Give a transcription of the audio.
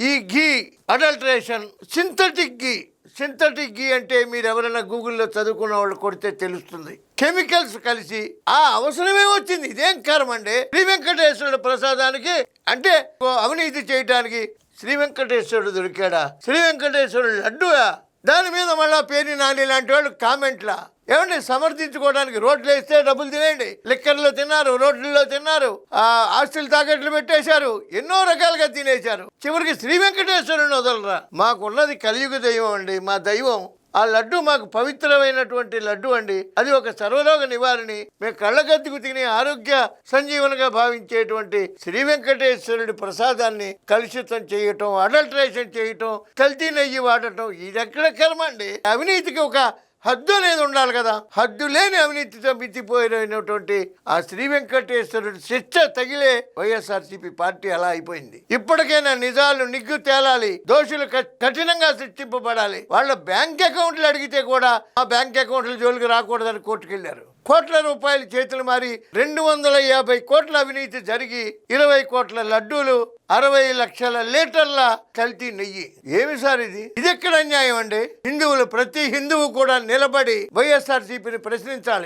ఈ ఘీ adulteration, synthetic ఘీ అంటే మీరు ఎవరైనా గూగుల్లో చదువుకున్న వాళ్ళు కొడితే తెలుస్తుంది. కెమికల్స్ కలిసి ఆ అవసరమే వచ్చింది. ఇదేం కర్మ అండి? శ్రీ వెంకటేశ్వరుడు ప్రసాదానికి అంటే అవినీతి చేయటానికి శ్రీ వెంకటేశ్వరుడు దొరికాడా? శ్రీ వెంకటేశ్వరుడు లడ్డుగా దాని మీద మళ్ళా పేరు నాని లాంటి వాళ్ళు కామెంట్లా ఏమండి సమర్థించుకోవడానికి రోడ్లు వేస్తే డబ్బులు తినేయండి. లిక్కర్లో తిన్నారు, రోడ్లలో తిన్నారు, ఆస్తులు తాకట్లు పెట్టేశారు, ఎన్నో రకాలుగా తినేశారు. చివరికి శ్రీ వెంకటేశ్వరుని వదలరా? మాకున్నది కలియుగ దైవం అండి. మా దైవం ఆ లడ్డు మాకు పవిత్రమైనటువంటి లడ్డు అండి. అది ఒక సర్వరోగ నివారణి. మేము కళ్ళగద్దుకు తిని ఆరోగ్య సంజీవనగా భావించేటువంటి శ్రీ వెంకటేశ్వరుడి ప్రసాదాన్ని కలుషితం చేయటం, అడల్ట్రేషన్ చేయటం, కల్తీ నెయ్యి వాడటం ఇది ఎక్కడ కర్మ అండి? అవినీతికి ఒక హద్దు అనేది ఉండాలి కదా. హద్దు లేని అవినీతితో మితిపోయినటువంటి ఆ శ్రీ వెంకటేశ్వరుడు శిక్ష తగిలే వైఎస్ఆర్సీపీ పార్టీ అలా అయిపోయింది. ఇప్పటికైనా నిజాలు నిగ్గు తేలాలి. దోషులు కఠినంగా శిక్షింపబడాలి. వాళ్ళ బ్యాంక్ అకౌంట్లు అడిగితే కూడా ఆ బ్యాంక్ అకౌంట్ల జోలికి రాకూడదని కోర్టుకెళ్లారు. కోట్ల రూపాయలు చేతులు మారి 250 కోట్ల అవినీతి జరిగి 20 కోట్ల లడ్డూలు, 60 లక్షల లీటర్ల కల్తీ నెయ్యి. ఏమి సార్ ఇది? ఇది ఎక్కడ అన్యాయం అండి? హిందువులు ప్రతి హిందువు కూడా నిలబడి వైఎస్ఆర్సీపీని ప్రశ్నించాలి.